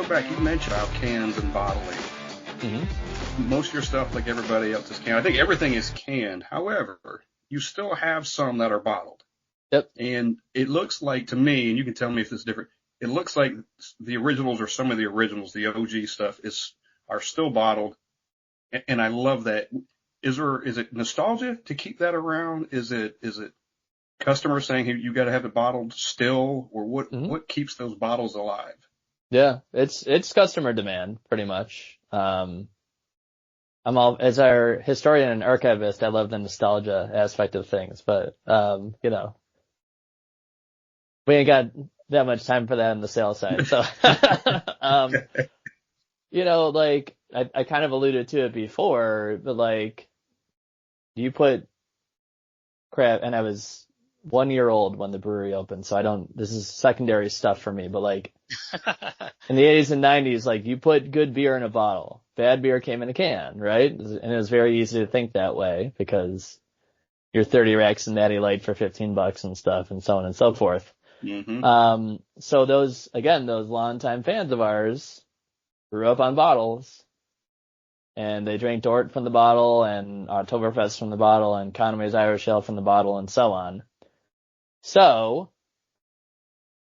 go back, you mentioned about cans and bottling. Most of your stuff, like everybody else, is canned. I think everything is canned. However, you still have some that are bottled. Yep. And it looks like to me, and you can tell me if this is different, it looks like the originals or some of the originals, the OG stuff are still bottled. And I love that. Is it nostalgia to keep that around? Is it customers saying, hey, you got to have it bottled still, or what keeps those bottles alive? Yeah, it's customer demand pretty much. As our historian and archivist, I love the nostalgia aspect of things, but, we ain't got that much time for that on the sales side. So, I kind of alluded to it before, but like, you put crap, and I was 1 year old when the brewery opened, so this is secondary stuff for me, but like, in the 80s and 90s, like, you put good beer in a bottle. Bad beer came in a can, right? And it was very easy to think that way because your 30 racks and Natty Light for $15 and stuff and so on and so forth. So those longtime fans of ours grew up on bottles, and they drank Dort from the bottle and Oktoberfest from the bottle and Conway's Irish Ale from the bottle and so on. So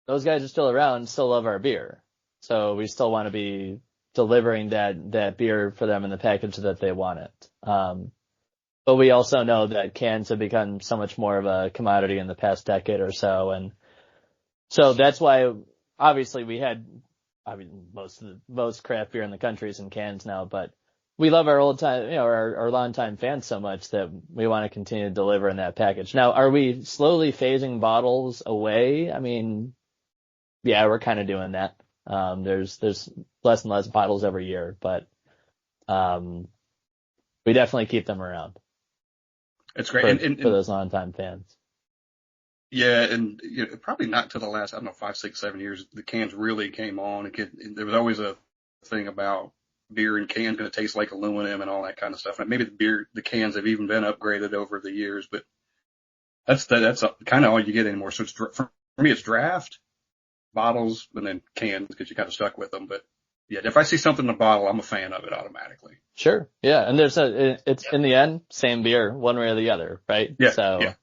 those guys are still around, still love our beer. So we still want to be delivering that beer for them in the package that they want it. But we also know that cans have become so much more of a commodity in the past decade or so. And so that's why obviously most craft beer in the country is in cans now, but we love our our longtime fans so much that we want to continue to deliver in that package. Now, are we slowly phasing bottles away? I mean, yeah, we're kind of doing that. There's less and less bottles every year, but we definitely keep them around. It's great. For those longtime fans. Yeah, and probably not to the last, 5, 6, 7 years, the cans really came on. There was always a thing about beer and cans going to taste like aluminum and all that kind of stuff. And maybe the cans have even been upgraded over the years, but that's kind of all you get anymore. So for me, it's draft, bottles, and then cans because you're kind of stuck with them. But yeah, if I see something in a bottle, I'm a fan of it automatically. Sure. Yeah. And it's in the end, same beer, one way or the other, right? Yeah. So,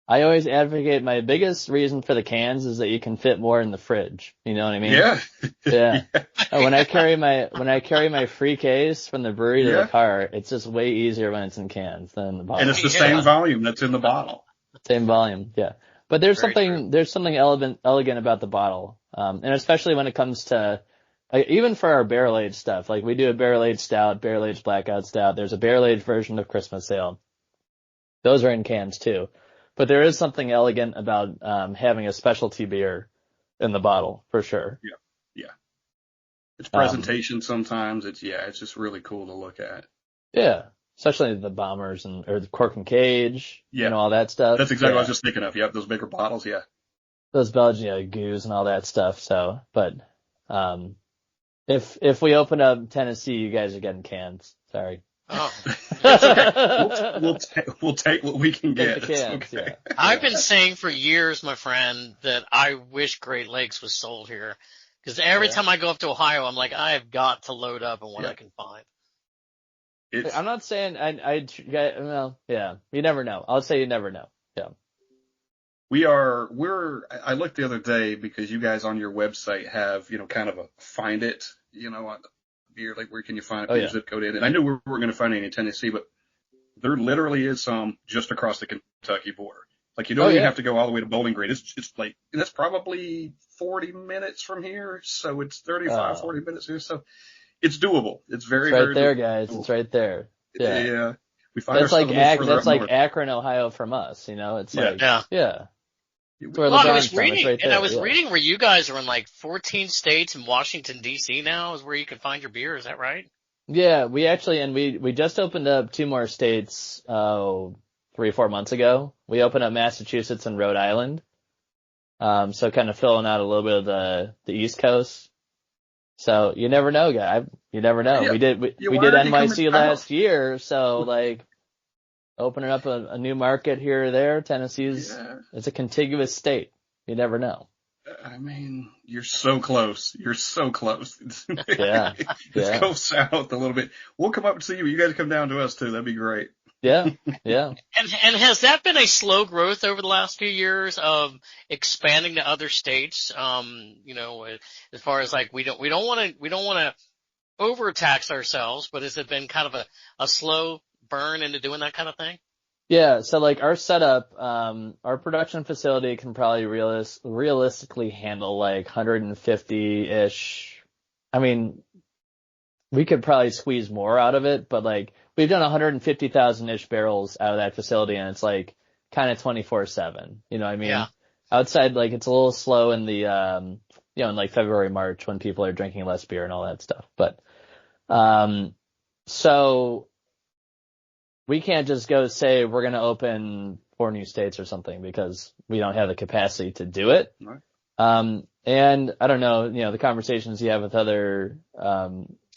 I always advocate my biggest reason for the cans is that you can fit more in the fridge. You know what I mean? Yeah. Yeah. When I carry my free case from the brewery to the car, it's just way easier when it's in cans than in the bottle. And it's the same volume that's in the bottle. Same volume. Yeah. But there's something elegant about the bottle. And especially when it comes to, even for our barrel-aged stuff, like we do a barrel-aged stout, barrel-aged blackout stout. There's a barrel-aged version of Christmas Ale. Those are in cans too. But there is something elegant about having a specialty beer in the bottle, for sure. Yeah. It's presentation sometimes. It's just really cool to look at. Yeah. Especially the bombers or the cork and cage, all that stuff. That's exactly what I was just thinking of. Yep, those bigger bottles, yeah. Those Belgian goose and all that stuff. So, but if we open up Tennessee, you guys are getting cans. Sorry. Oh, that's okay. We'll take what we can get. Cans, okay. Yeah. I've been saying for years, my friend, that I wish Great Lakes was sold here. Because every time I go up to Ohio, I'm like, I have got to load up on what I can find. I'm not saying you never know. I'll say you never know. Yeah. I looked the other day because you guys on your website have, kind of a find it, on beer, like where can you find your zip code in? And I knew we weren't going to find any in Tennessee, but there literally is some just across the Kentucky border. Like you don't even have to go all the way to Bowling Green. It's like, that's probably 40 minutes from here. So it's 40 minutes here. So it's doable. It's very, right there, doable. Guys. It's right there. Yeah. We find that's like north. Akron, Ohio from us. It's I was reading where you guys are in like 14 states and Washington D.C. now is where you can find your beer. Is that right? Yeah, we actually, we just opened up 2 more states, 3 or 4 months ago. We opened up Massachusetts and Rhode Island. So kind of filling out a little bit of the East Coast. So you never know, guy. You never know. Yeah. We did NYC last year. So like opening up a new market here or there. Tennessee's, it's a contiguous state. You never know. I mean, you're so close. You're so close. Yeah. Let's Yeah. go south a little bit. We'll come up and see you. You guys come down to us too. That'd be great. Yeah. Yeah. And has that been a slow growth over the last few years of expanding to other states? As far as like we don't want to overtax ourselves, but has it been kind of a slow burn into doing that kind of thing? Yeah, so like our setup, our production facility can probably realistically handle like 150-ish. I mean, we could probably squeeze more out of it, but like we've done 150,000-ish barrels out of that facility, and it's like kind of 24/7. You know what I Yeah. mean? Outside, like it's a little slow in the in like February, March when people are drinking less beer and all that stuff. But so we can't just go say we're going to open 4 new states or something because we don't have the capacity to do it. Right. And I don't know, the conversations you have with other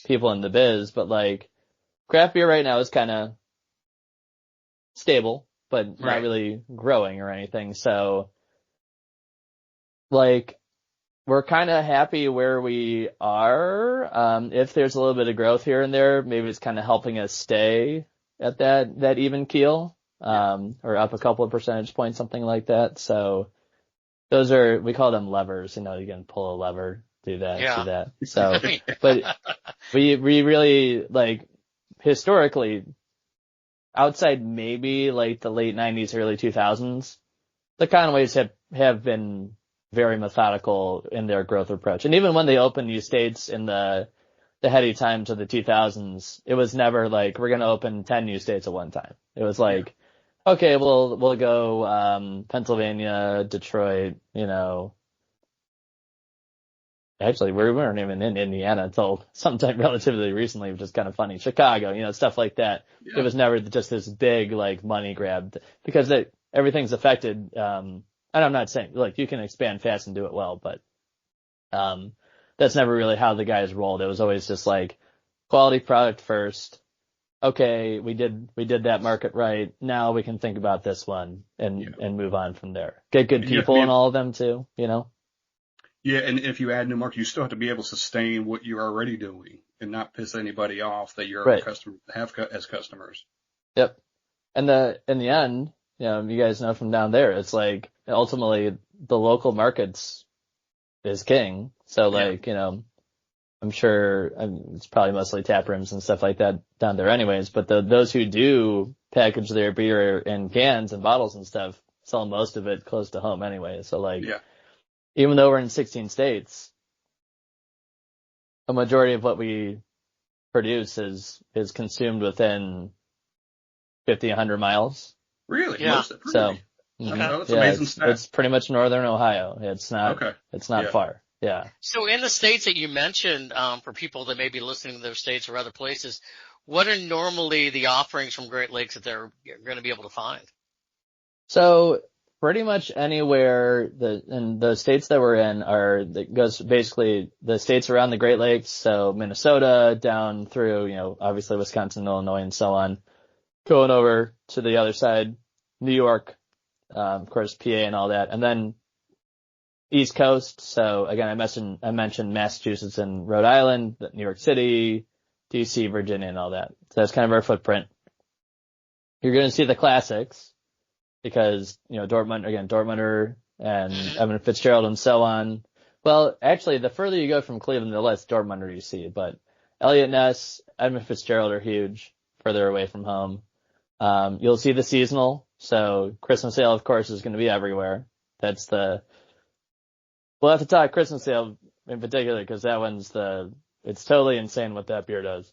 people in the biz, but like craft beer right now is kind of stable, but not Right. really growing or anything. So like we're kind of happy where we are. If there's a little bit of growth here and there, maybe it's kind of helping us stay at that even keel, or up a couple of percentage points, something like that. So those we call them levers. You can pull a lever, do that, do Yeah. that. So, but we really like historically outside maybe like the late 90s, early 2000s, the Conways have been very methodical in their growth approach. And even when they opened new states in the heady times of the 2000s, it was never like, we're going to open 10 new states at one time. It was like, okay, we'll go, Pennsylvania, Detroit, actually we weren't even in Indiana until sometime relatively recently, which is kind of funny. Chicago, stuff like that. Yeah. It was never just this big like money grab because everything's affected. And I'm not saying like you can expand fast and do it well, but, that's never really how the guys rolled. It was always just like quality product first. Okay, we did that market right. Now we can think about this one and move on from there. Get good people in all of them too, Yeah, and if you add new market, you still have to be able to sustain what you're already doing and not piss anybody off that your Right. customers have as customers. Yep. And in the end, you guys know from down there, it's like ultimately the local markets is king. So like, I'm sure it's probably mostly tap rooms and stuff like that down there anyways, but those who do package their beer in cans and bottles and stuff sell most of it close to home anyway. So like, even though we're in 16 states, a majority of what we produce is consumed within 50, 100 miles. Really? Yeah. So, that's amazing stat. It's pretty much northern Ohio. It's not far. Yeah. So in the states that you mentioned, for people that may be listening to those states or other places, what are normally the offerings from Great Lakes that they're going to be able to find? So pretty much anywhere in the states that we're in that goes basically the states around the Great Lakes. So Minnesota down through, obviously Wisconsin, Illinois, and so on, going over to the other side, New York, of course, PA and all that. And then East Coast. So again, I mentioned Massachusetts and Rhode Island, New York City, DC, Virginia, and all that. So that's kind of our footprint. You're going to see the classics because, Dortmunder and Evan Fitzgerald and so on. Well, actually, the further you go from Cleveland, the less Dortmunder you see, but Elliott Ness, Edmund Fitzgerald are huge further away from home. You'll see the seasonal. So Christmas ale, of course, is going to be everywhere. We'll have to talk Christmas ale in particular because that it's totally insane what that beer does.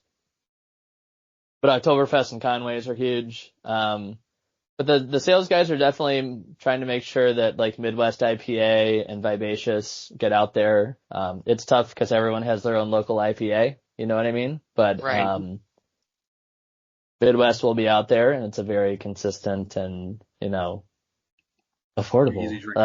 But Oktoberfest and Conways are huge. But the sales guys are definitely trying to make sure that like Midwest IPA and Vivacious get out there. It's tough because everyone has their own local IPA. You know what I mean? But, right. Midwest will be out there and it's a very consistent and, affordable. Easy drink.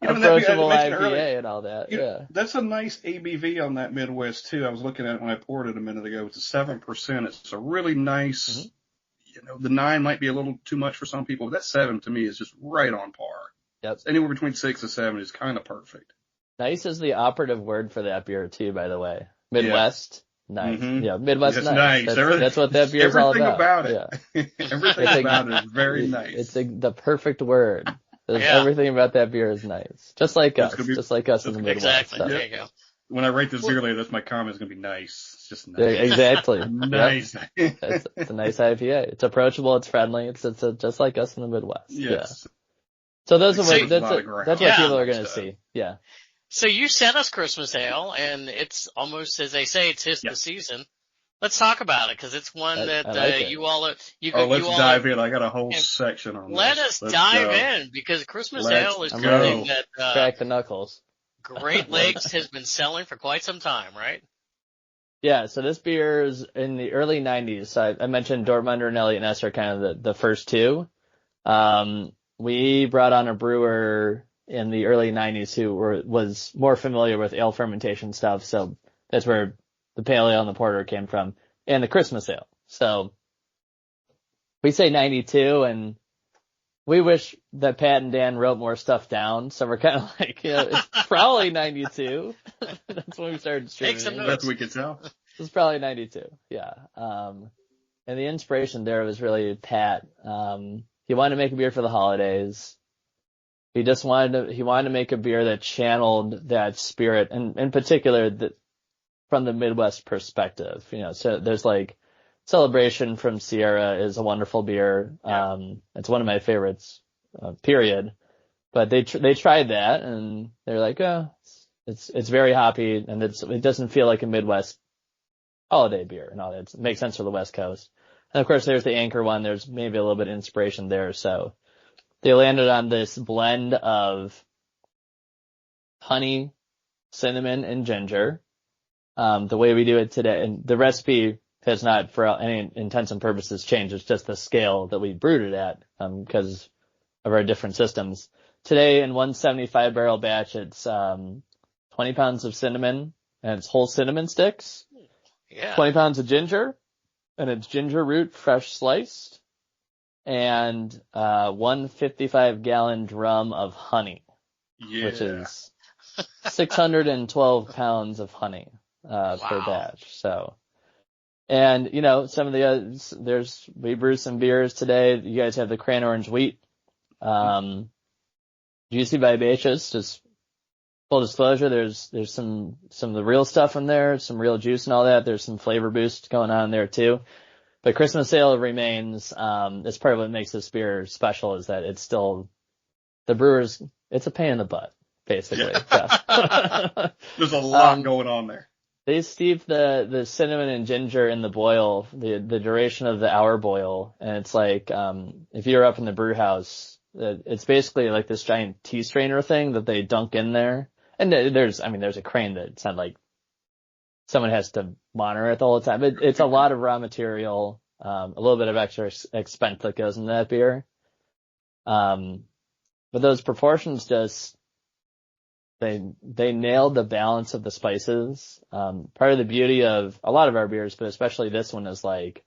Approachable IPA and all that. That's a nice ABV on that Midwest too. I was looking at it when I poured it a minute ago. It's a 7%. It's a really nice, the 9 might be a little too much for some people, but that 7 to me is just right on par. Yep. Anywhere between 6 and 7 is kind of perfect. Nice is the operative word for that beer too, by the way. Yeah. Midwest, nice. Mm-hmm. Yeah, Midwest, It's nice. nice. That's what that beer is all Everything about. about it. Yeah. Everything about it is very nice. It's the perfect word. Yeah. Everything about that beer is nice. Just like us. Just like us in the Midwest. Exactly. So. There you go. When I rate this beer later, that's my comment. It's going to be nice. It's just nice. Yeah, exactly. Nice. Yep. It's a nice IPA. It's approachable. It's friendly. It's just like us in the Midwest. Yes. Yeah. So that's what people are going to see. Yeah. So you sent us Christmas Ale, and it's almost, as they say, it's the season. Let's talk about it, because it's one that like you all let's dive in. I got a whole section on Let this. us dive in, because Christmas Ale is something that crack the knuckles. Great Lakes has been selling for quite some time, right? Yeah, so this beer is in the early 90s. I mentioned Dortmunder and Elliott Ness are kind of the first two. We brought on a brewer in the early 90s who was more familiar with ale fermentation stuff, so that's where the pale ale and the porter came from, and the Christmas ale. So we say 92, and we wish that Pat and Dan wrote more stuff down, so we're kind of like, it's probably 92. That's when we started distributing. That's what we could tell. It's probably 92, yeah. And the inspiration there was really Pat. He wanted to make a beer for the holidays. He wanted to make a beer that channeled that spirit, and in particular, from the Midwest perspective. So there's like Celebration from Sierra is a wonderful beer. Yeah. It's one of my favorites, period. But they tried that, and they're like, it's very hoppy, and it doesn't feel like a Midwest holiday beer and all that. It makes sense for the West Coast. And of course, there's the Anchor one. There's maybe a little bit of inspiration there. So they landed on this blend of honey, cinnamon, and ginger. The way we do it today, and the recipe has not, for any intents and purposes, changed. It's just the scale that we brewed it at, because of our different systems. Today, in 175 barrel batch, it's 20 pounds of cinnamon, and it's whole cinnamon sticks. Yeah. 20 pounds of ginger, and it's ginger root fresh sliced, and 155-gallon drum of honey, which is 612 pounds of honey per batch. So, and some of the others, we brew some beers today. You guys have the Cran Orange Wheat, Juicy Vivacious. Just full disclosure, there's some of the real stuff in there, some real juice and all that. There's some flavor boost going on there too. But Christmas Ale remains, it's part of what makes this beer special, is that it's still, the brewers, it's a pain in the butt, basically. Yeah. There's a lot going on there. They steep the cinnamon and ginger in the boil, the duration of the hour boil. And it's like, if you're up in the brew house, it's basically like this giant tea strainer thing that they dunk in there. And there's a crane that it's not like someone has to monitor it the whole time. It's a lot of raw material, a little bit of extra expense that goes into that beer. But those proportions just, they nailed the balance of the spices. Part of the beauty of a lot of our beers, but especially this one, is like,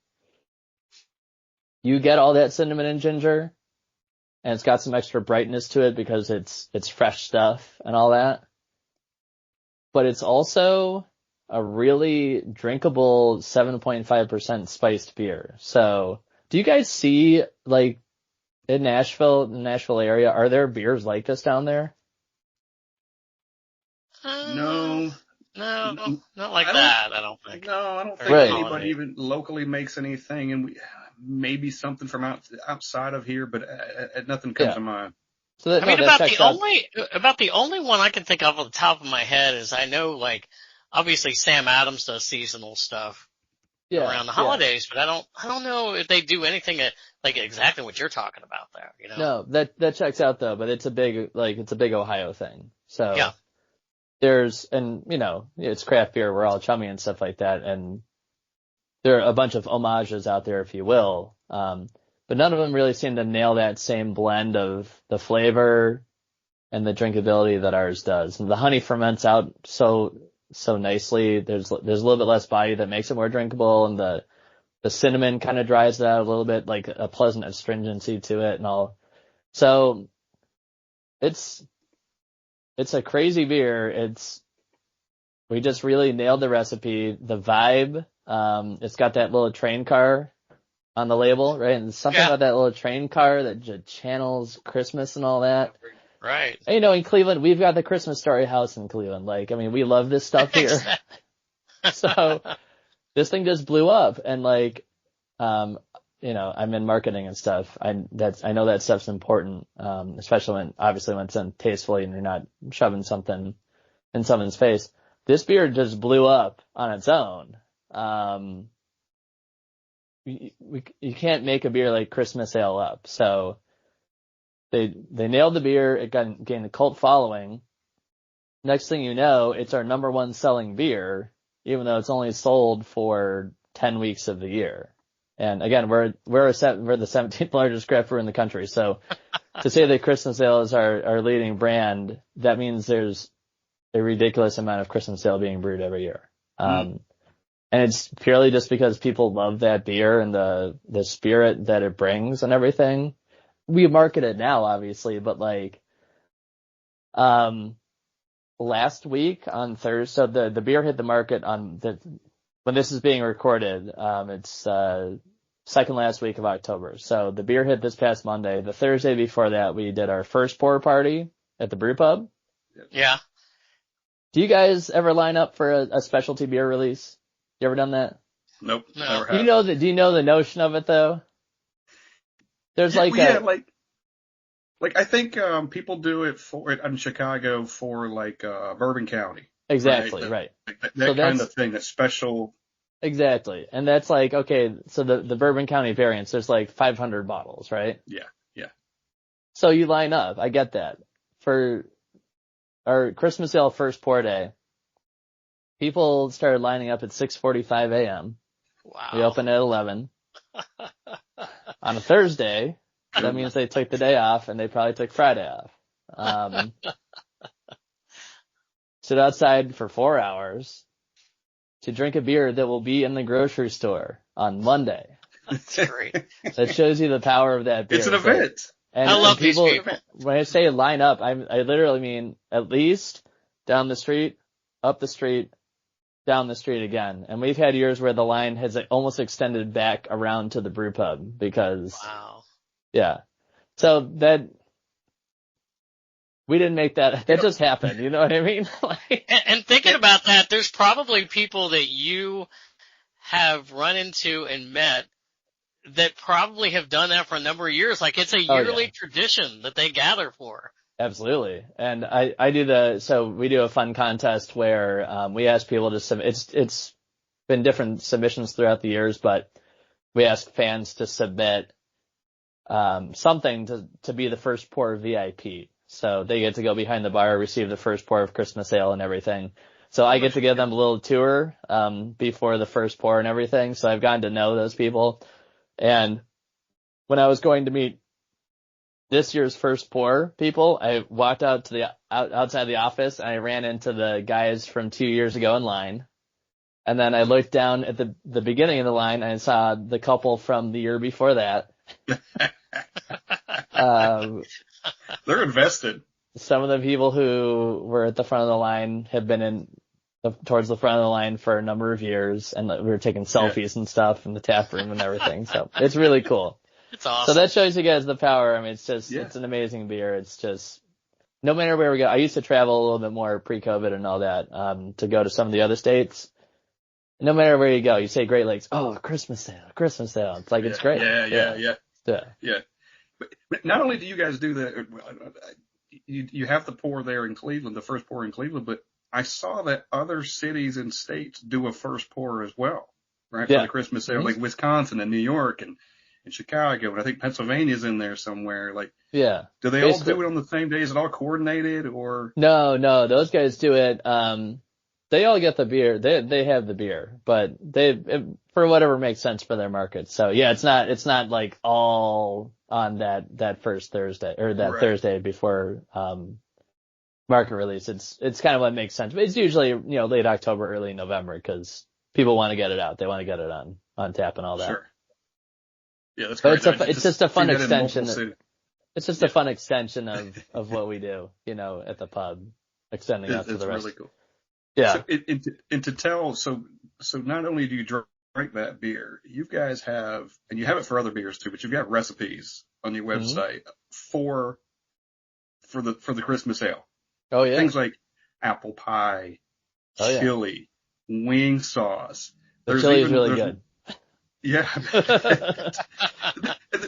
you get all that cinnamon and ginger, and it's got some extra brightness to it because it's fresh stuff and all that. But it's also a really drinkable 7.5% spiced beer. So do you guys see, like, in the Nashville area, are there beers like this down there? No, not like that. I don't think. No, I don't think anybody even locally makes anything, and maybe something from outside of here, but nothing comes to mind. So about the only one I can think of on the top of my head is, I know, like, obviously Sam Adams does seasonal stuff around the holidays, but I don't know if they do anything like exactly what you're talking about there. No, that checks out though, but it's a big Ohio thing. So yeah. It's craft beer, we're all chummy and stuff like that, and there are a bunch of homages out there, if you will, but none of them really seem to nail that same blend of the flavor and the drinkability that ours does. And the honey ferments out so nicely. There's a little bit less body that makes it more drinkable, and the cinnamon kind of dries it out a little bit, like a pleasant astringency to it and all. So it's a crazy beer. We just really nailed the recipe, the vibe. It's got that little train car on the label, right? And something about that little train car that channels Christmas and all that. Right. And, you know, in Cleveland, we've got the Christmas Story house in Cleveland. Like, I mean, we love this stuff here. So this thing just blew up, and like, you know, I'm in marketing and stuff. I know that stuff's important, especially when it's done tastefully and you're not shoving something in someone's face. This beer just blew up on its own. You can't make a beer like Christmas Ale up. So they nailed the beer. It gained a cult following. Next thing you know, it's our number one selling beer, even though it's only sold for 10 weeks of the year. And again, we're the 17th largest craft brewer in the country. So to say that Christmas Ale is our leading brand, that means there's a ridiculous amount of Christmas Ale being brewed every year. And it's purely just because people love that beer and the spirit that it brings and everything. We market it now, obviously, but like, last week on Thursday, so the beer hit the market when this is being recorded, it's, second last week of October. So the beer hit this past Monday. The Thursday before that, we did our first pour party at the brew pub. Yeah. Do you guys ever line up for a specialty beer release? You ever done that? Nope. No. Never have. Do you know the notion of it though? There's like I think people do it in Chicago for like Bourbon County. exactly right. That kind of thing. That's special. Exactly, and that's like, okay. So the Bourbon County variants, there's like 500 bottles, right? Yeah. So you line up. I get that. For our Christmas Ale first pour day, people started lining up at 6:45 a.m. Wow. We opened at 11 on a Thursday. That means they took the day off, and they probably took Friday off. Sit outside for 4 hours to drink a beer that will be in the grocery store on Monday. That's great. That shows you the power of that beer. It's an event. And I love people, these people. when I say line up, I literally mean at least down the street, up the street, down the street again. And we've had years where the line has almost extended back around to the brew pub because, Wow. yeah. So we didn't make that just happened. You know what I mean? And thinking about that, there's probably people that you have run into and met that probably have done that for a number of years. Like it's a yearly tradition that they gather for. Absolutely. And so we do a fun contest where, we ask people to submit, it's been different submissions throughout the years, but we ask fans to submit, something to be the first pour VIP. So they get to go behind the bar, receive the first pour of Christmas Ale and everything. So I get to give them a little tour, before the first pour and everything. So I've gotten to know those people. And when I was going to meet this year's first pour people, I walked out to outside the office and I ran into the guys from 2 years ago in line. And then I looked down at the beginning of the line and I saw the couple from the year before that. They're invested. Some of the people who were at the front of the line have been towards the front of the line for a number of years, and we were taking selfies and stuff in the tap room and everything. So it's really cool. It's awesome. So that shows you guys the power. I mean, it's an amazing beer. It's just, no matter where we go, I used to travel a little bit more pre-COVID and all that, to go to some of the other states. No matter where you go, you say Great Lakes, oh, Christmas Ale. It's like, it's great. Yeah. But not only do you guys do that, you have the pour there in Cleveland, the first pour in Cleveland, but I saw that other cities and states do a first pour as well, right? For the Christmas Ale, like Wisconsin and New York and Chicago, and I think Pennsylvania's in there somewhere. Like, do they all do it on the same day? Is it all coordinated or? No, those guys do it. They all get the beer. They have the beer, but for whatever makes sense for their market. So yeah, it's not like all on that first Thursday or that Thursday before, market release. It's kind of what makes sense. But it's usually, late October, early November, because people want to get it out. They want to get it on tap and all that. Sure. Yeah, that's great. But it's just a fun extension. It's just a fun extension of what we do, at the pub, extending out to It's the rest. really cool. Yeah. So, and to tell, so not only do you drink that beer, you guys have, and you have it for other beers too, but you've got recipes on your Mm-hmm. website for the Christmas ale. Oh yeah. Things like apple pie, chili, wing sauce. The chili is really good. Yeah.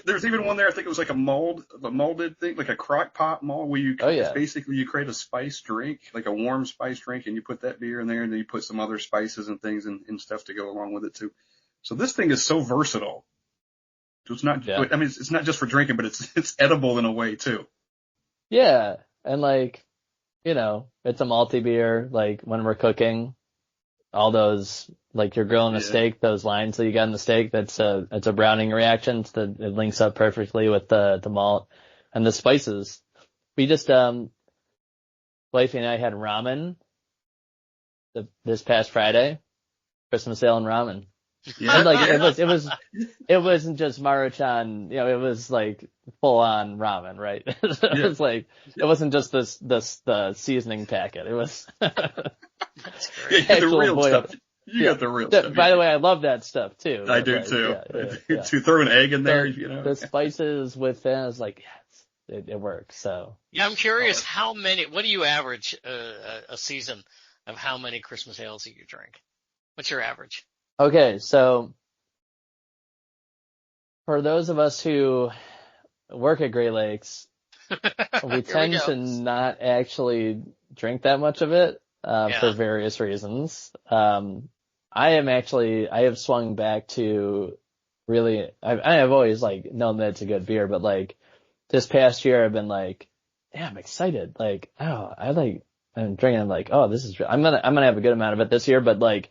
There's even one there, I think it was like a molded thing, like a crock pot mold where it's basically you create a spice drink, like a warm spice drink, and you put that beer in there and then you put some other spices and things and stuff to go along with it too. So this thing is so versatile. It's not, I mean, it's not just for drinking, but it's edible in a way too. Yeah. And like, it's a malty beer, like when we're cooking, all those, like you're grilling a steak, those lines that you got in the steak, it's a browning reaction. It links up perfectly with the malt and the spices. We just, wifey and I had ramen this past Friday, Christmas ale and ramen. Yeah. And like it wasn't just Maruchan, it was like full on ramen, right? It was like, it wasn't just the seasoning packet. It was That's great. The real stuff. You got the real stuff. By the way, I love that stuff too. I do too. To throw an egg in there, The spices with it, I was like, yes, it works. So. Yeah, I'm curious what do you average a season of how many Christmas ales that you drink? What's your average? Okay, so for those of us who work at Great Lakes, we tend to not actually drink that much of it for various reasons. I have swung back to really, I've always like known that it's a good beer, but like this past year I've been like, yeah, I'm excited. Like, I'm drinking. I'm like, oh, I'm gonna have a good amount of it this year, but like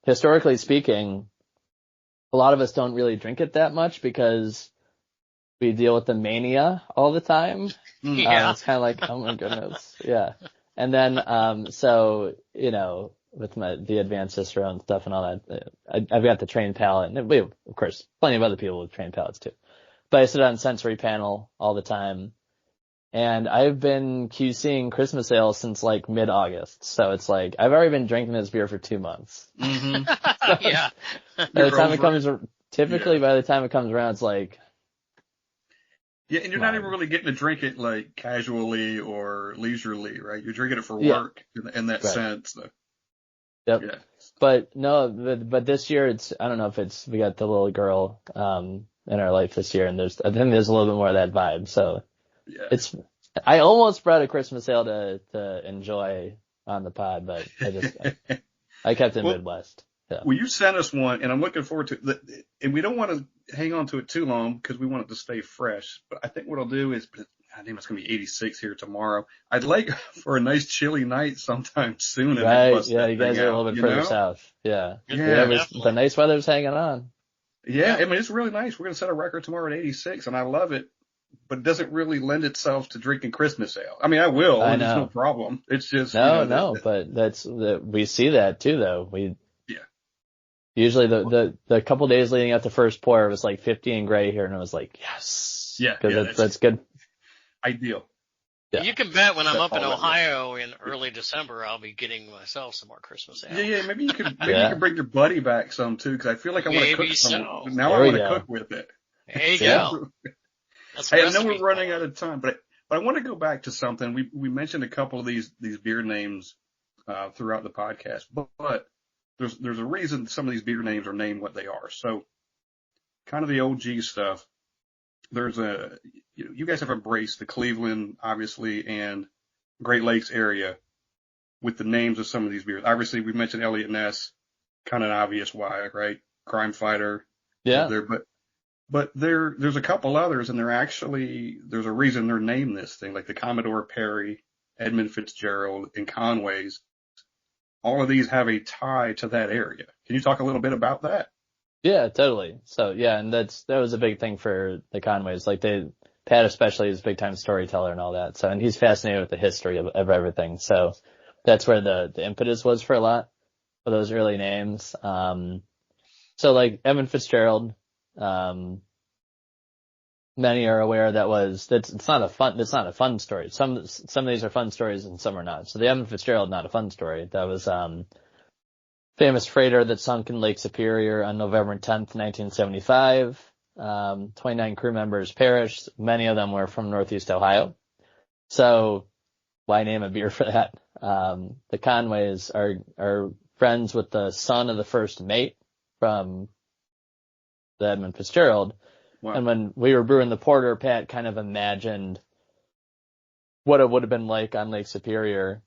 historically speaking, a lot of us don't really drink it that much because we deal with the mania all the time. Yeah. It's kind of like, oh my goodness. Yeah. And then, so, with the Advanced Cicerone stuff and all that, I've got the trained palate, and we, of course, plenty of other people with trained palates too. But I sit on sensory panel all the time, and I've been QCing Christmas ale since like mid-August. So it's like, I've already been drinking this beer for 2 months. Mm-hmm. Yeah. By the time it comes around, it's like, yeah, and you're not even really getting to drink it like casually or leisurely, right? You're drinking it for work in that sense. So. Yep. Yeah. But no, but this year I don't know if we got the little girl, in our life this year, and I think there's a little bit more of that vibe. So I almost brought a Christmas ale to enjoy on the pod, but I kept it Midwest. Yeah. Well, you sent us one, and I'm looking forward to it. And we don't want to hang on to it too long because we want it to stay fresh. But I think what I'll do is, I think it's going to be 86 here tomorrow. I'd like for a nice chilly night sometime soon. Right. Yeah. You guys are a little bit further south. Yeah. The nice weather's hanging on. Yeah. I mean, it's really nice. We're going to set a record tomorrow at 86, and I love it. But it doesn't really lend itself to drinking Christmas ale. I mean, I will. There's no problem. It's just but we see that too, though. Usually the couple days leading up to first pour, it was like 50 and gray here, and it was like, yes. Yeah. Because that's good. Ideal. Yeah. You can bet when I'm up in Ohio in early December, I'll be getting myself some more Christmas ale. Yeah. Maybe you could bring your buddy back some too, because I feel like I want to cook some. Now I want to cook with it. There you go. Hey, I know we're running out of time, but I want to go back to something. We mentioned a couple of these beer names throughout the podcast, but there's a reason some of these beer names are named what they are. So kind of the OG stuff. You guys have embraced the Cleveland, obviously, and Great Lakes area with the names of some of these beers. Obviously, we mentioned Elliott Ness, kind of an obvious why, right? Crime Fighter. Yeah. But there's a couple others, and there's a reason they're named this thing, like the Commodore Perry, Edmund Fitzgerald, and Conway's. All of these have a tie to that area. Can you talk a little bit about that? Yeah, totally. So yeah, and that was a big thing for the Conways. Like Pat especially is a big time storyteller and all that. So, and he's fascinated with the history of everything. So that's where the impetus was for a lot of those early names. So like Edmund Fitzgerald, many are aware it's not a fun story. Some of these are fun stories and some are not. So the Evan Fitzgerald, not a fun story. That was, famous freighter that sunk in Lake Superior on November 10th, 1975. 29 crew members perished. Many of them were from Northeast Ohio. So why name a beer for that? The Conways are friends with the son of the first mate from the Edmund Fitzgerald. Wow. And when we were brewing the porter, Pat kind of imagined what it would have been like on Lake Superior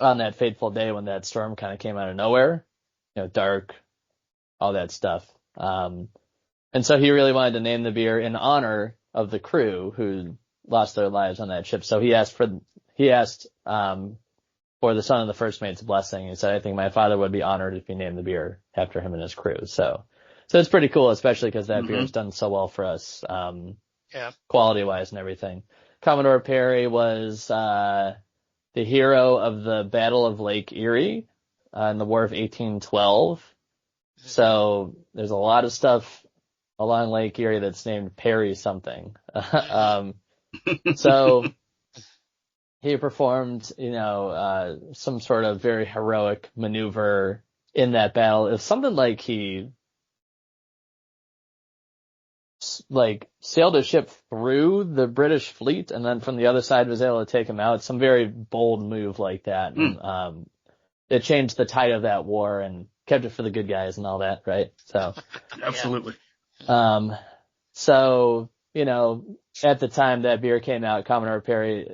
on that fateful day when that storm kind of came out of nowhere, dark, all that stuff. And so he really wanted to name the beer in honor of the crew who lost their lives on that ship. So he asked for the son of the first mate's blessing. He said, I think my father would be honored if he named the beer after him and his crew. So it's pretty cool, especially because that beer has done so well for us, quality wise and everything. Commodore Perry was, the hero of the Battle of Lake Erie, in the War of 1812. So there's a lot of stuff along Lake Erie that's named Perry something. So he performed, some sort of very heroic maneuver in that battle. It's something like he sailed a ship through the British fleet and then from the other side was able to take him out. Some very bold move like that. And, it changed the tide of that war and kept it for the good guys and all that, right? So. Absolutely. So, at the time that beer came out, Commodore Perry,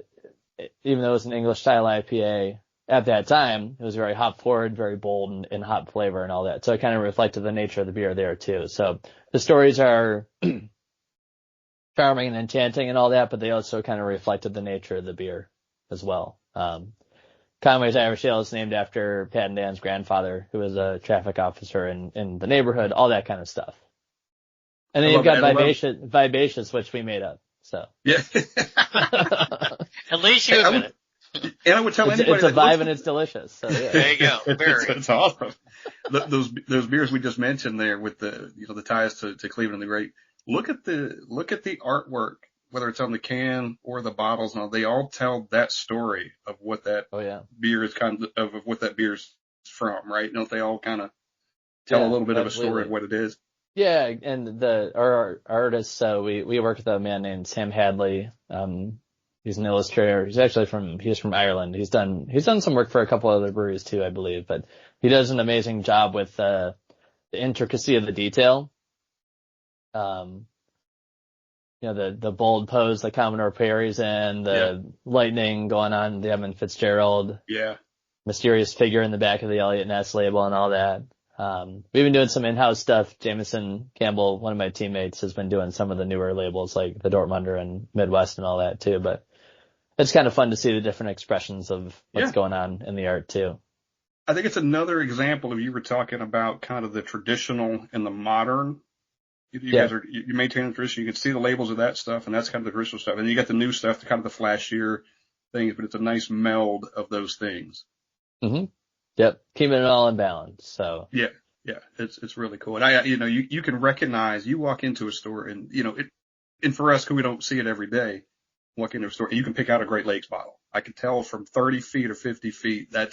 even though it was an English style IPA, at that time, it was very hop forward, very bold and hop flavor and all that. So it kind of reflected the nature of the beer there too. So the stories are charming and enchanting and all that, but they also kind of reflected the nature of the beer as well. Conway's Irish Ale is named after Pat and Dan's grandfather, who was a traffic officer in the neighborhood, all that kind of stuff. And then you've got Vivacious, which we made up. So. Yeah. At least you admit it. And I would tell anybody it's a vibe and it's delicious. So yeah. There you go. It's awesome. Those beers we just mentioned there with the the ties to Cleveland the Great. Look at the artwork, whether it's on the can or the bottles, and all, they all tell that story of what that beer is of what that beer's from, right? Don't they all kind of tell a little bit of a story of what it is? Yeah, and our artists, so we work with a man named Sam Hadley. He's an illustrator. He's from Ireland. He's done some work for a couple other breweries too, I believe, but he does an amazing job with the intricacy of the detail. The bold pose that Commodore Perry's in, the lightning going on the Edmund Fitzgerald. Yeah. Mysterious figure in the back of the Elliott Ness label and all that. We've been doing some in-house stuff. Jameson Campbell, one of my teammates, has been doing some of the newer labels like the Dortmunder and Midwest and all that too, but it's kind of fun to see the different expressions of what's going on in the art too. I think it's another example of you were talking about kind of the traditional and the modern. You guys you maintain the tradition. You can see the labels of that stuff, and that's kind of the traditional stuff. And you got the new stuff, the kind of the flashier things, but it's a nice meld of those things. Mm-hmm. Yep. Keeping it all in balance. So. Yeah. It's really cool. And you can recognize, you walk into a store and, and for us, 'cause we don't see it every day, walk into a store and you can pick out a Great Lakes bottle. I can tell from 30 feet or 50 feet, I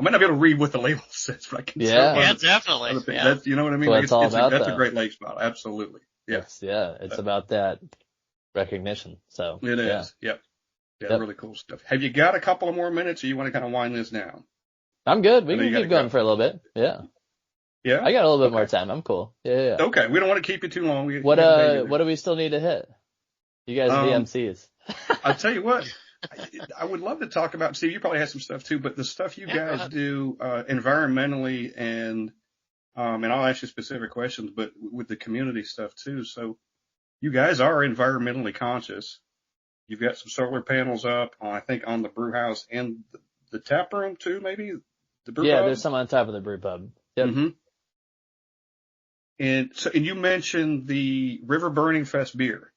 might not be able to read what the label says, but I can tell. Yeah, definitely. That's, you know what I mean? Well, it's all about that's a Great Lakes bottle. Absolutely. Yeah. It's about that recognition. So. It is. Yeah. Really cool stuff. Have you got a couple of more minutes or you want to kind of wind this down? I'm good. We can keep going for a little bit. Yeah. Yeah. I got a little bit more time. I'm cool. Yeah. Okay. We don't want to keep you too long. What do we still need to hit? You guys are the MCs. I'll tell you what. I would love to talk about, Steve, you probably have some stuff too, but the stuff you guys do, environmentally and I'll ask you specific questions, but with the community stuff too. So you guys are environmentally conscious. You've got some solar panels up, I think on the brew house and the tap room too, maybe the brew pub? There's some on top of the brew pub. Yep. Mm-hmm. And you mentioned the River Burning Fest beer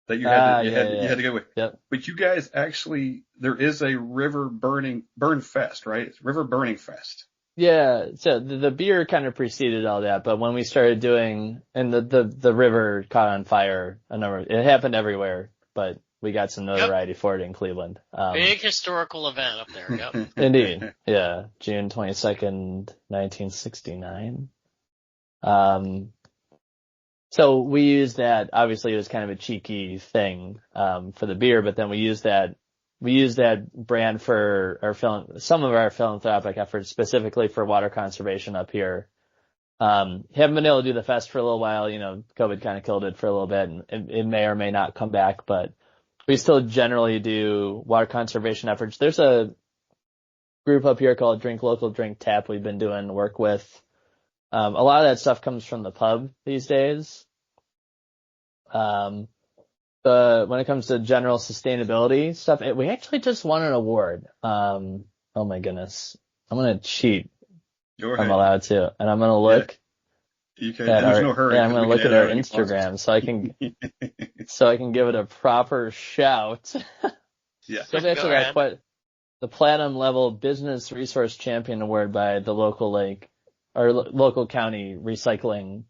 that you had to go with. Yep. But you guys actually, there is a Burn Fest, right? It's River Burning Fest. Yeah, so the beer kind of preceded all that, but when we started doing, and the river caught on fire, it happened everywhere, but we got some Yep. notoriety for it in Cleveland. Big historical event up there. Yep. Indeed. Yeah. June 22nd, 1969. So we used that, obviously it was kind of a cheeky thing, for the beer, but then we used that brand for some of our philanthropic efforts, specifically for water conservation up here. Haven't been able to do the fest for a little while, COVID kind of killed it for a little bit, and it may or may not come back, but we still generally do water conservation efforts. There's a group up here called Drink Local, Drink Tap we've been doing work with. A lot of that stuff comes from the pub these days. When it comes to general sustainability stuff, we actually just won an award. Oh my goodness. I'm going to cheat. Go if ahead. I'm allowed to. And I'm going to look You can. There's no hurry. yeah, I'm going to look at our Instagram pauses. so I can give it a proper shout. Yeah. So they actually got quite the platinum level business resource champion award by the local local county recycling,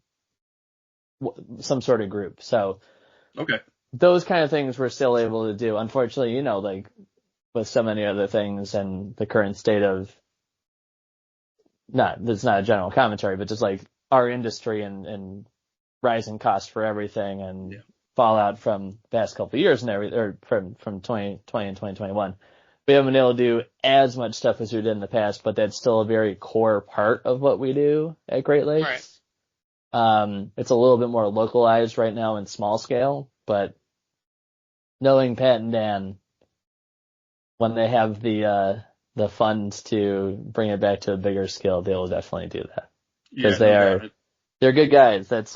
some sort of group. So Okay. those kind of things we're still able to do. Unfortunately, with so many other things and the current state of, that's not a general commentary, but just like our industry and rising costs for everything and fallout from the past couple of years and everything, or from 2020 and 2021. We haven't been able to do as much stuff as we did in the past, but that's still a very core part of what we do at Great Lakes. Right. It's a little bit more localized right now in small scale, but knowing Pat and Dan, when they have the funds to bring it back to a bigger scale, they will definitely do that. Because they're good guys. That's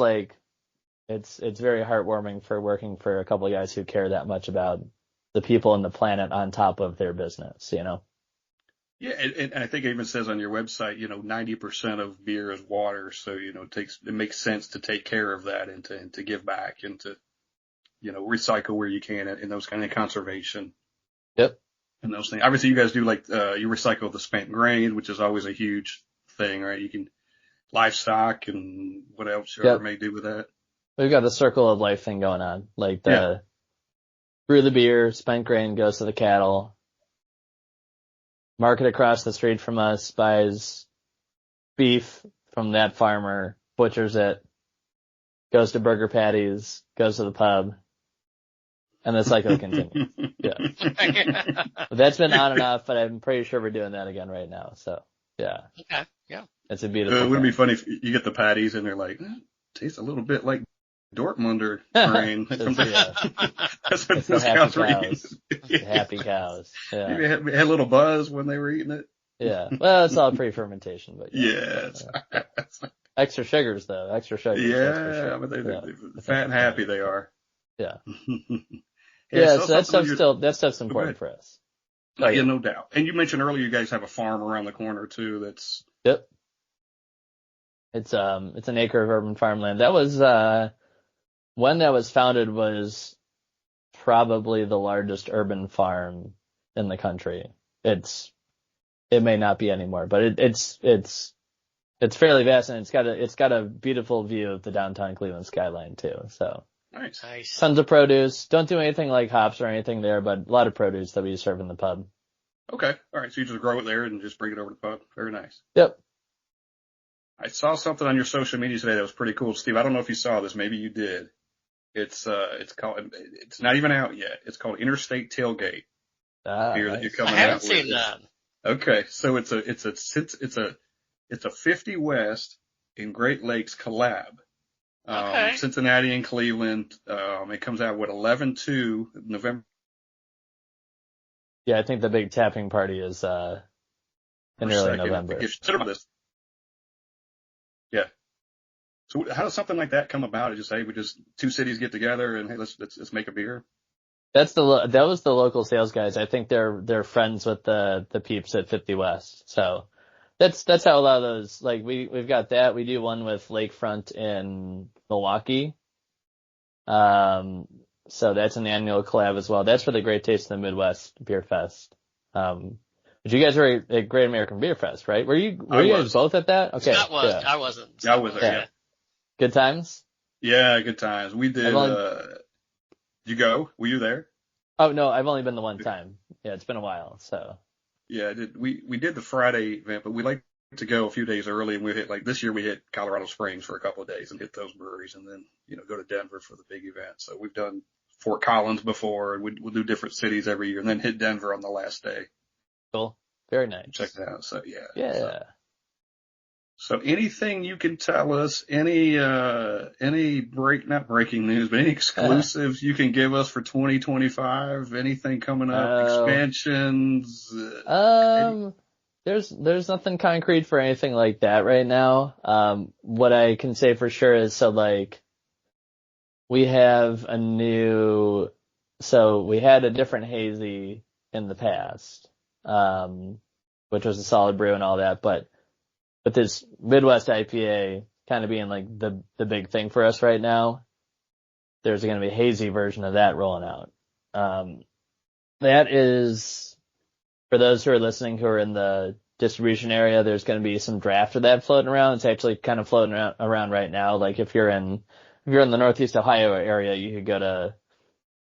it's very heartwarming for working for a couple of guys who care that much about the people and the planet on top of their business, Yeah, and I think it even says on your website, 90% of beer is water, so it makes sense to take care of that and to give back and to recycle where you can and those kind of conservation. Yep. And those things. Obviously, you guys do you recycle the spent grain, which is always a huge thing, right? You can livestock and what else you ever may do with that. We've got a circle of life thing going on, brew the beer, spent grain goes to the cattle. Market across the street from us buys beef from that farmer, butchers it, goes to burger patties, goes to the pub, and the cycle continues. Yeah. That's been on and off, but I'm pretty sure we're doing that again right now. So, yeah. Okay. Yeah. It's a beautiful thing. Wouldn't it be funny if you get the patties and they're like, tastes a little bit like Dortmunder grain. That's what those cows were eating. The happy cows. Yeah. Maybe had a little buzz when they were eating it. Yeah. Well, it's all pre-fermentation, but extra sugars though. Extra sugars. Yeah, but they're fat and happy they are. Yeah. So that stuff's important for us. Oh, yeah, no doubt. And you mentioned earlier you guys have a farm around the corner too. Yep. It's an acre of urban farmland. That was when that was founded was probably the largest urban farm in the country. It may not be anymore, but it's fairly vast, and it's got a beautiful view of the downtown Cleveland skyline too. So nice. Tons of produce. Don't do anything like hops or anything there, but a lot of produce that we serve in the pub. Okay. All right. So you just grow it there and just bring it over to the pub. Very nice. Yep. I saw something on your social media today that was pretty cool. Steve, I don't know if you saw this. Maybe you did. It's not even out yet. It's called Interstate Tailgate. Beer that you're coming out with. I haven't seen that. Okay. So it's a 50 West in Great Lakes collab. Cincinnati and Cleveland. It comes out with 11/2 November. Yeah, I think the big tapping party is in early November. Yeah. So how does something like that come about? It's just, hey, we just two cities get together and hey, let's make a beer. That was the local sales guys. I think they're friends with the peeps at 50 West. So that's how a lot of those, we've got that. We do one with Lakefront in Milwaukee. So that's an annual collab as well. That's for the Great Taste of the Midwest Beer Fest. But you guys were at Great American Beer Fest, right? Were you guys both at that? Okay. Scott was. Yeah. I wasn't. Yeah, I was there. Yeah. Good times? Yeah, good times. We did. Did you go? Were you there? Oh no, I've only been the one time. Yeah, it's been a while. So. Yeah, we did the Friday event, but we like to go a few days early, and we hit this year we hit Colorado Springs for a couple of days and hit those breweries, and then go to Denver for the big event. So we've done Fort Collins before, and we'll do different cities every year, and then hit Denver on the last day. Cool. Very nice. Check it out. So yeah. Yeah. So anything you can tell us, any not breaking news, but any exclusives you can give us for 2025? Anything coming up? Expansions? There's nothing concrete for anything like that right now. What I can say for sure is we have we had a different hazy in the past, which was a solid brew and all that, but this Midwest IPA kind of being like the big thing for us right now, there's going to be a hazy version of that rolling out. That is, for those who are listening who are in the distribution area, there's going to be some draft of that floating around. It's actually kind of floating around right now. Like if you're in the Northeast Ohio area, you could go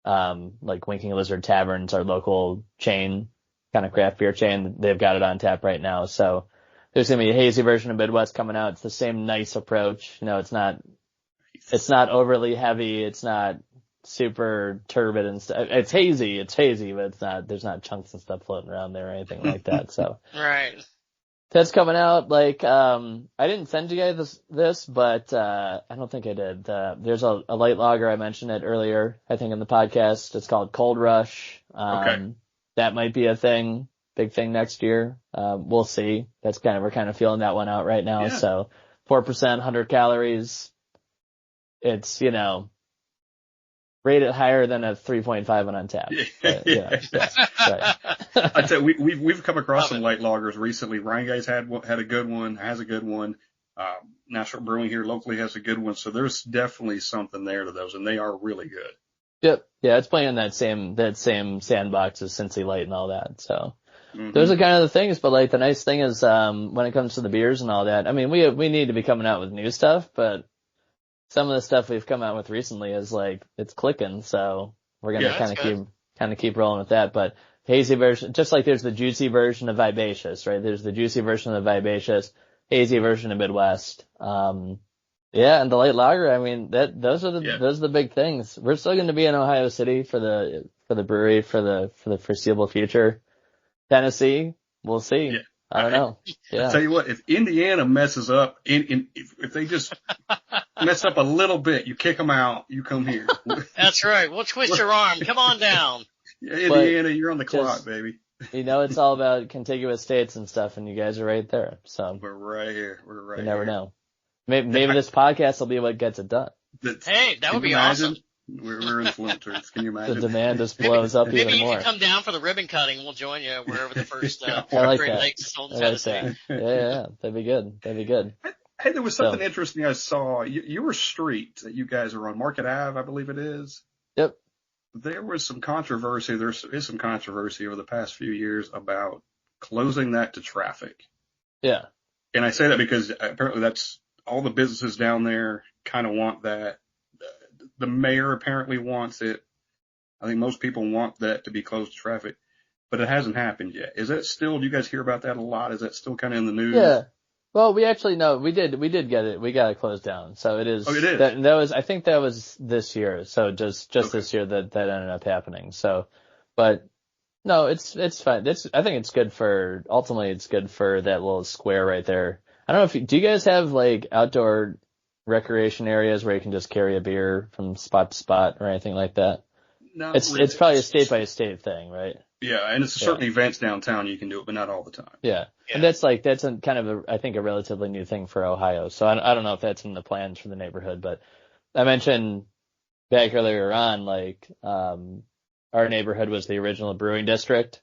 to like Winking Lizard Taverns, our local chain, kind of craft beer chain. They've got it on tap right now. So there's going to be a hazy version of Midwest coming out. It's the same nice approach. It's not overly heavy. It's not super turbid and stuff. It's hazy, but there's not chunks and stuff floating around there or anything like that. So. Right. That's coming out. I didn't send you guys this, but, I don't think I did. There's a light lager. I mentioned it earlier, I think in the podcast. It's called Cold Rush. Okay. That might be a big thing next year. We'll see. We're kind of feeling that one out right now. Yeah. So 4%, 100 calories. It's, rated higher than a 3.5 on Untappd. Right. I tell you, we've come across some light lagers recently. Ryan Guy's had a good one, has a good one. National Brewing here locally has a good one. So there's definitely something there to those, and they are really good. Yep. Yeah, it's playing that same sandbox as Cincy Light and all that. So those are kind of the things. But the nice thing is, when it comes to the beers and all that, I mean, we need to be coming out with new stuff, but some of the stuff we've come out with recently is it's clicking. So we're going to kind of keep rolling with that. But hazy version, just like there's the juicy version of Vivacious, right? There's the juicy version of Vivacious, hazy version of Midwest. Yeah, and the light lager, I mean, those are the big things. We're still going to be in Ohio City for the brewery for the foreseeable future. Tennessee, we'll see. Yeah. I don't know. Yeah. I tell you what, if Indiana messes up, if they just mess up a little bit, you kick them out, you come here. That's right. We'll twist your arm. Come on down. Yeah, Indiana, you're on the clock, baby. It's all about contiguous states and stuff, and you guys are right there. So we're right here. You never know. Maybe this podcast will be what gets it done. Hey, that would be awesome. We're influencers. Can you imagine? The demand just blows up even more. Maybe you can come down for the ribbon cutting. We'll join you wherever the first Great Lakes is sold in Tennessee. Yeah, that'd be good. Hey, there was something interesting I saw. Your street that you guys are on, Market Ave, I believe it is. Yep. There was some controversy. There is some controversy over the past few years about closing that to traffic. Yeah. And I say that because apparently that's all the businesses down there kind of want that. The mayor apparently wants it. I think most people want that to be closed to traffic, but it hasn't happened yet. Is that still, do you guys hear about that a lot? Is that still kind of in the news? Yeah. Well, we actually know we did get it. We got it closed down. So it is. Oh, it is. I think that was this year. So just okay. This year that ended up happening. So, but no, it's fine. I think it's good ultimately it's good for that little square right there. I don't know do you guys have outdoor recreation areas where you can just carry a beer from spot to spot or anything like that? No, it's probably a state by state thing, right? Yeah, and it's certain events downtown you can do it, but not all the time. Yeah. And that's I think a relatively new thing for Ohio. So I don't know if that's in the plans for the neighborhood, but I mentioned back earlier on, our neighborhood was the original brewing district.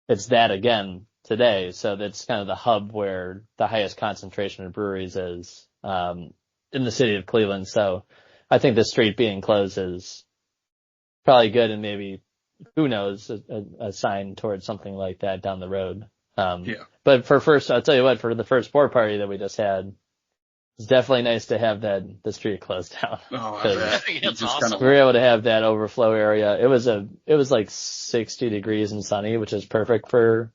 It's that again today. So that's kind of the hub where the highest concentration of breweries is, in the city of Cleveland. So I think the street being closed is probably good and maybe who knows, a sign towards something like that down the road. Yeah. But I'll tell you what, for the first board party that we just had, it's definitely nice to have the street closed down. Oh, I bet. It's Just awesome. We were able to have that overflow area. It was like 60 degrees and sunny, which is perfect for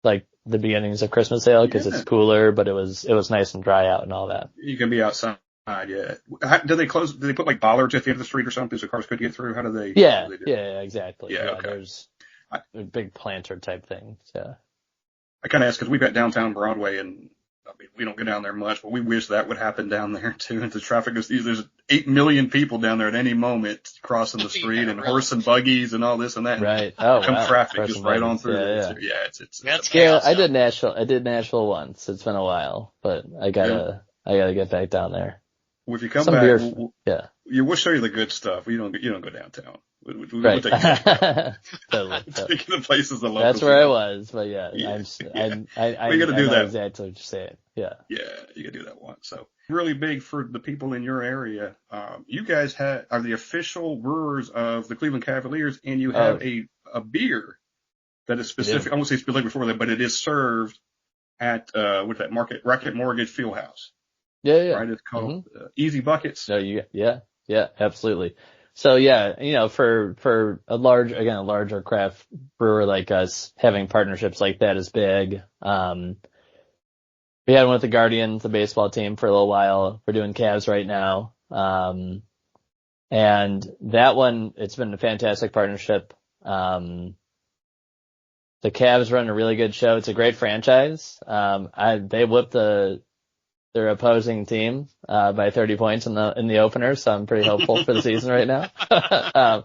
like the beginnings of Christmas sale because it's cooler, but it was nice and dry out and all that. You can be outside. Yeah. Do they put like bollards at the end of the street or something so cars could get through? How do they? Yeah, how do they do? yeah, exactly. Yeah, okay. There's a big planter type thing. Yeah. I kind of asked because we've got downtown Broadway, and I mean, we don't go down there much, but we wish that would happen down there too. And the traffic there's 8 million people down there at any moment crossing the street, and horse and buggies and all this and that. Right. Oh, Come wow. traffic Horse just and right buggies. on through there. Yeah. It's That's Yeah, chaos. I did Nashville once. It's been a while, but I gotta get back down there. Well, if you come Some back, beer, we'll show you the good stuff. You don't go downtown. We'll right. take you Totally. take you to places the locals. That's where I was, but yeah, Yeah. I gotta do know that. exactly what you're saying. Yeah. Yeah, you can do that once. So really big for the people in your area. You guys are the official brewers of the Cleveland Cavaliers, and you have a beer that is specific. I won't say specific before that, but it is served at with that Rocket Mortgage Fieldhouse. Yeah. Right. It's called Easy Buckets. No, yeah, absolutely. So yeah, for a larger craft brewer like us, having partnerships like that is big. We had one with the Guardians, the baseball team, for a little while. We're doing Cavs right now. And that one, it's been a fantastic partnership. The Cavs run a really good show. It's a great franchise. They whipped their opposing team by 30 points in the opener, so I'm pretty hopeful for the season right now.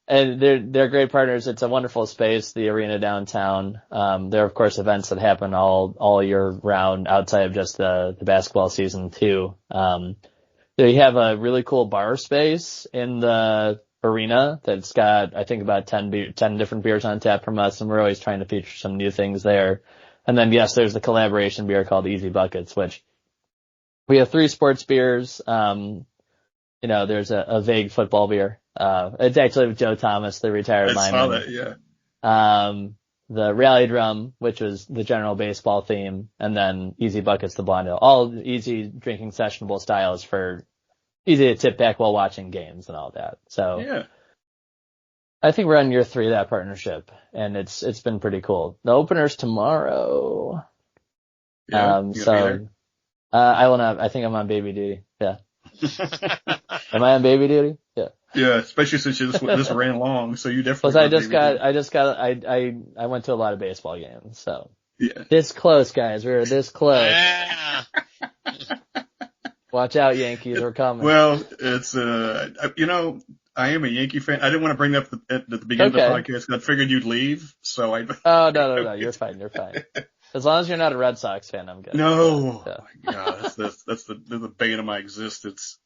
And they're great partners. It's a wonderful space, the arena downtown. There are of course events that happen all year round outside of just the basketball season too. They have a really cool bar space in the arena that's got I think about 10 different beers on tap from us, and we're always trying to feature some new things there. And then yes, there's the collaboration beer called Easy Buckets, which we have 3 sports beers. There's a vague football beer. It's actually with Joe Thomas, the retired lineman. I saw that, yeah. The Rally Drum, which was the general baseball theme, and then Easy Buckets, the blonde ale. All easy drinking sessionable styles for easy to tip back while watching games and all that. So yeah. I think we're on year 3 of that partnership, and it's been pretty cool. The opener's tomorrow. Yeah, I will not. I think I'm on baby duty. Yeah. Am I on baby duty? Yeah. Yeah, especially since this ran long, so you definitely. Plus, I went to a lot of baseball games, so. Yeah. This close, guys. We were this close. Yeah. Watch out, Yankees. We're coming. Well, it's I am a Yankee fan. I didn't want to bring up at the beginning of the podcast because I figured you'd leave, so I. Oh no, you're fine. As long as you're not a Red Sox fan, I'm good. No, oh my God, that's the bane of my existence.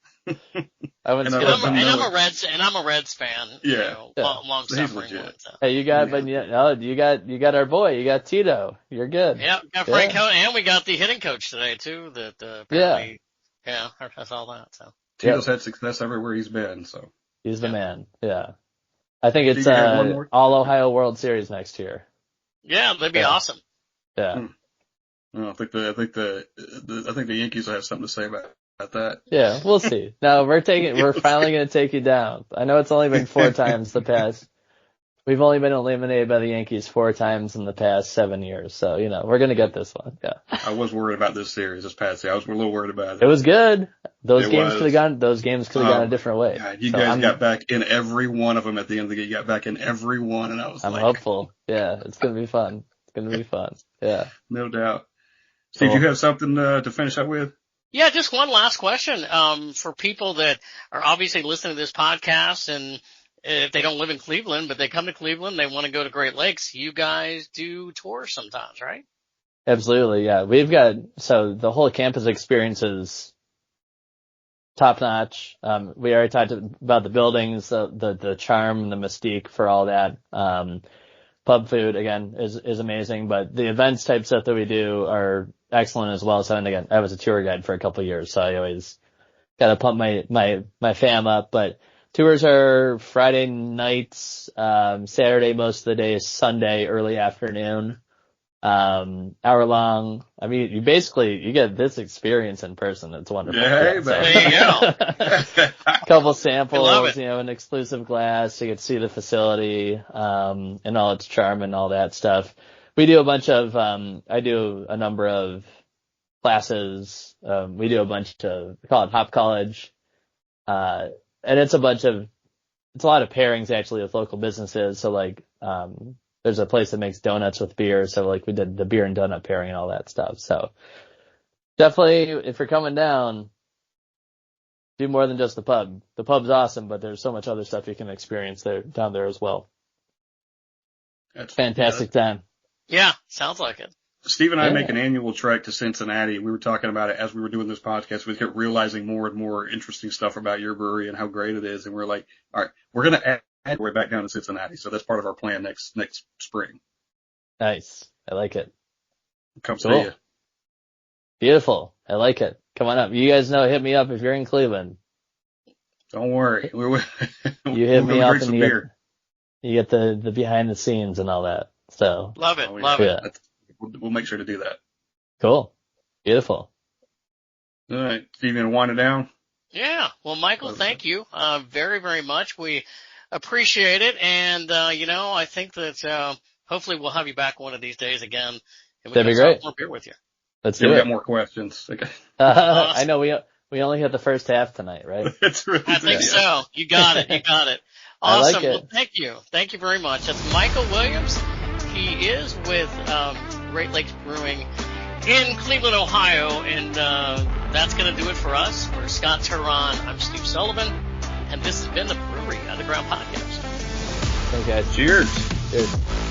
I'm a Reds fan. Yeah, long suffering one. So. Hey, you got our boy. You got Tito. You're good. Yeah, got Frank Cohen, and we got the hitting coach today too. That apparently, that's all that. So Tito's had success everywhere he's been. So he's the man. Yeah, I think it's all Ohio World Series next year. Yeah, that'd be awesome. Yeah. I think the Yankees will have something to say about that. Yeah, we'll see. No, we're finally going to take you down. I know it's only been 4 times we've only been eliminated by the Yankees 4 times in the past 7 years. So, we're going to get this one. Yeah. I was worried about this series this past year. I was a little worried about it. It was good. Those games could have gone a different way. God, you guys got back in every one of them at the end of the game. You got back in every one, and I'm hopeful. Yeah, it's going to be fun. Yeah. No doubt. Steve, do you have something to finish up with? Yeah, just one last question. For people that are obviously listening to this podcast, and if they don't live in Cleveland, but they come to Cleveland, they want to go to Great Lakes, you guys do tours sometimes, right? Absolutely, yeah. The whole campus experience is top notch. We already talked about the buildings, the charm, the mystique for all that. Pub food, again, is amazing, but the events type stuff that we do are excellent as well. So, and again, I was a tour guide for a couple of years, so I always gotta pump my fam up, but Tours are Friday nights, Saturday most of the day, Sunday early afternoon. Hour long. I mean, you get this experience in person. It's wonderful. Yeah, There you go. Couple I love samples, it. an exclusive glass. You get to see the facility, and all its charm and all that stuff. We do a bunch of, I do a number of classes. We do a bunch of, we call it Hop College. And it's a lot of pairings actually with local businesses. So like, there's a place that makes donuts with beer. So like we did the beer and donut pairing and all that stuff. So definitely if you're coming down, do more than just the pub. The pub's awesome, but there's so much other stuff you can experience down there as well. That's Fantastic time. Yeah, sounds like it. Steve and I make an annual trek to Cincinnati. We were talking about it as we were doing this podcast. We kept realizing more and more interesting stuff about your brewery and how great it is. And we're like, all right, we're going to add way back down to Cincinnati. So that's part of our plan next spring. Nice. I like it. Come Cool. see you. Beautiful. I like it. Come on up. You guys know, hit me up if you're in Cleveland. Don't worry. You hit me up and beer. you get the behind the scenes and all that. So Love it. Oh, yeah. Love it. yeah. We'll make sure to do that. Cool. Beautiful. All right. Steve, you going to wind it down? Yeah. Well, Michael, thank you, very, very much. We appreciate it. And, I think that, hopefully we'll have you back one of these days again. And we That'd be can great. talk more beer with you. Let's Yeah, do we it. got more questions. Okay. I know we only hit the first half tonight, right? That's really I think good. so. You got it. You got it. I like Awesome. it. Well, thank you. Thank you very much. That's Michael Williams. He is with Great Lakes Brewing in Cleveland, Ohio. And that's going to do it for us. For Scott Turon, I'm Steve Sullivan. And this has been the Brewery Underground Podcast. Thanks, guys. Cheers. Cheers.